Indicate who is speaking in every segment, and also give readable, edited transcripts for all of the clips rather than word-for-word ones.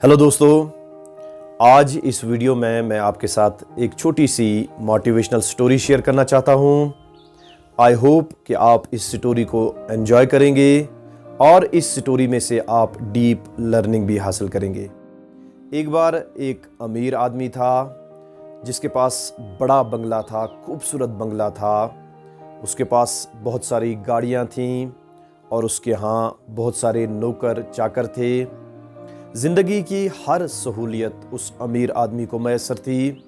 Speaker 1: Hello दोस्तों, आज इस वीडियो में मैं आपके साथ एक छोटी सी मोटिवेशनल स्टोरी शेयर करना चाहता हूँ। आई होप कि आप इस स्टोरी को एंजॉय करेंगे और इस स्टोरी में से आप डीप लर्निंग भी हासिल करेंगे। एक बार एक अमीर आदमी था जिसके पास बड़ा बंगला था, खूबसूरत बंगला था। उसके पास बहुत सारी गाड़ियाँ थीं और उसके यहाँ बहुत सारे नौकर चाकर थे। ज़िंदगी की हर सहूलियत उस अमीर आदमी को मैसर थी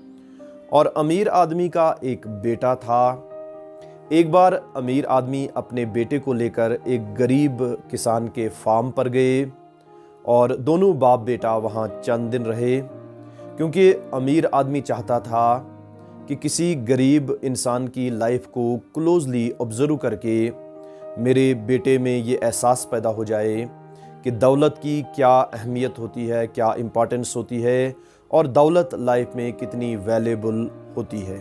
Speaker 1: और अमीर आदमी का एक बेटा था। एक बार अमीर आदमी अपने बेटे को लेकर एक गरीब किसान के फार्म पर गए और दोनों बाप बेटा वहाँ चंद दिन रहे, क्योंकि अमीर आदमी चाहता था कि किसी गरीब इंसान की लाइफ को क्लोजली ऑब्ज़र्व करके मेरे बेटे में ये एहसास पैदा हो जाए कि दौलत की क्या अहमियत होती है, क्या इम्पोर्टेंस होती है और दौलत लाइफ में कितनी वैल्यूएबल होती है।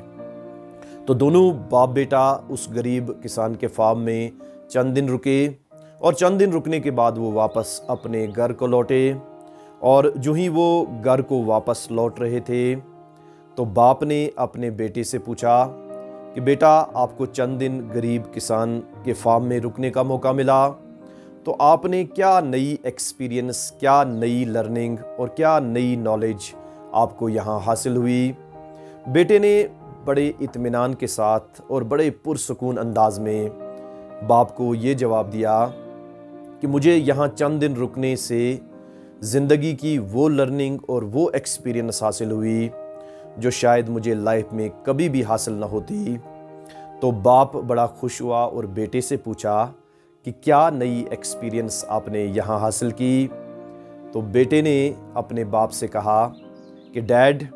Speaker 1: तो दोनों बाप बेटा उस गरीब किसान के फार्म में चंद दिन रुके और चंद दिन रुकने के बाद वो वापस अपने घर को लौटे। और जो ही वो घर को वापस लौट रहे थे तो बाप ने अपने बेटे से पूछा कि बेटा, आपको चंद दिन गरीब किसान के फार्म में रुकने का मौका मिला, तो आपने क्या नई एक्सपीरियंस, क्या नई लर्निंग और क्या नई नॉलेज आपको यहाँ हासिल हुई। बेटे ने बड़े इत्मीनान के साथ और बड़े पुरसुकून अंदाज में बाप को ये जवाब दिया कि मुझे यहाँ चंद दिन रुकने से ज़िंदगी की वो लर्निंग और वो एक्सपीरियंस हासिल हुई जो शायद मुझे लाइफ में कभी भी हासिल ना होती। तो बाप बड़ा खुश हुआ और बेटे से पूछा कि क्या नई एक्सपीरियंस आपने यहाँ हासिल की। तो बेटे ने अपने बाप से कहा कि डैड,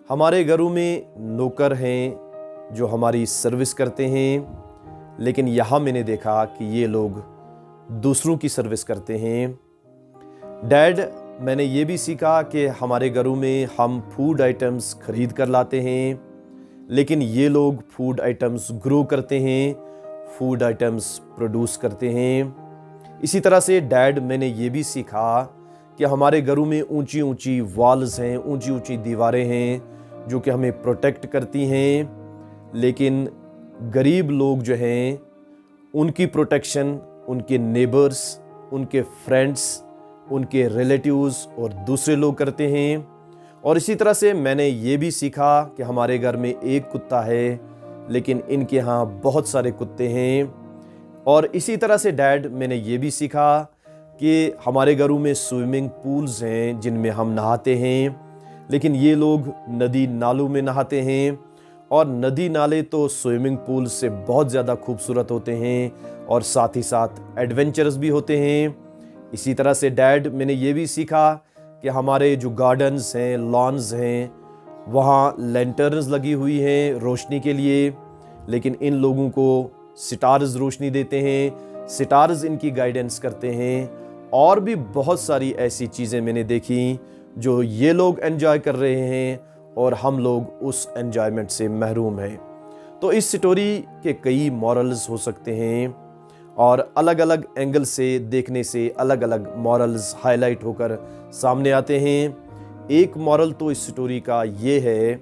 Speaker 1: हमारे घरों में नौकर हैं जो हमारी सर्विस करते हैं, लेकिन यहाँ मैंने देखा कि ये लोग दूसरों की सर्विस करते हैं। डैड, मैंने ये भी सीखा कि हमारे घरों में हम फूड आइटम्स खरीद कर लाते हैं, लेकिन ये लोग फूड आइटम्स ग्रो करते हैं, फूड आइटम्स प्रोड्यूस करते हैं। इसी तरह से डैड, मैंने ये भी सीखा कि हमारे घरों में ऊंची ऊंची वॉल्स हैं, ऊंची ऊंची दीवारें हैं जो कि हमें प्रोटेक्ट करती हैं, लेकिन गरीब लोग जो हैं उनकी प्रोटेक्शन उनके नेबर्स, उनके फ्रेंड्स, उनके रिलेटिव्स और दूसरे लोग करते हैं। और इसी तरह से मैंने ये भी सीखा कि हमारे घर में एक कुत्ता है, लेकिन इनके यहाँ बहुत सारे कुत्ते हैं। और इसी तरह से डैड, मैंने ये भी सीखा कि हमारे घरों में स्विमिंग पूल्स हैं जिनमें हम नहाते हैं, लेकिन ये लोग नदी नालों में नहाते हैं और नदी नाले तो स्विमिंग पूल से बहुत ज़्यादा खूबसूरत होते हैं और साथ ही साथ एडवेंचरस भी होते हैं। इसी तरह से डैड, मैंने ये भी सीखा कि हमारे जो गार्डन्स हैं, लॉन्स हैं, वहाँ लैंटर्न्स लगी हुई हैं रोशनी के लिए, लेकिन इन लोगों को सितार्स रोशनी देते हैं, सितार्स इनकी गाइडेंस करते हैं। और भी बहुत सारी ऐसी चीज़ें मैंने देखी जो ये लोग एंजॉय कर रहे हैं और हम लोग उस एंजॉयमेंट से महरूम हैं। तो इस स्टोरी के कई मॉरल्स हो सकते हैं और अलग अलग एंगल से देखने से अलग अलग मॉरल्स हाईलाइट होकर सामने आते हैं। एक मॉरल तो इस स्टोरी का ये है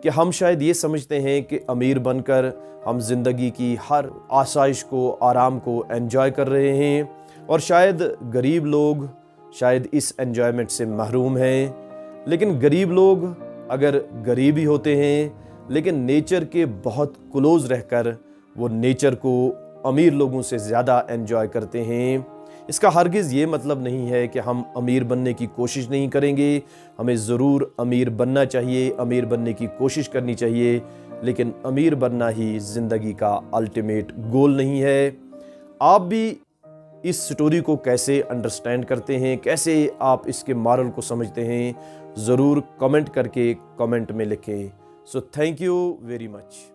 Speaker 1: कि हम शायद ये समझते हैं कि अमीर बनकर हम ज़िंदगी की हर आसाइश को, आराम को एंजॉय कर रहे हैं और शायद गरीब लोग शायद इस एंजॉयमेंट से महरूम हैं। लेकिन गरीब लोग अगर गरीब ही होते हैं, लेकिन नेचर के बहुत क्लोज रहकर वो नेचर को अमीर लोगों से ज़्यादा एंजॉय करते हैं। इसका हरगिज़ ये मतलब नहीं है कि हम अमीर बनने की कोशिश नहीं करेंगे। हमें ज़रूर अमीर बनना चाहिए, अमीर बनने की कोशिश करनी चाहिए, लेकिन अमीर बनना ही ज़िंदगी का अल्टीमेट गोल नहीं है। आप भी इस स्टोरी को कैसे अंडरस्टैंड करते हैं, कैसे आप इसके मॉरल को समझते हैं, ज़रूर कमेंट करके कमेंट में लिखें। So thank you very much.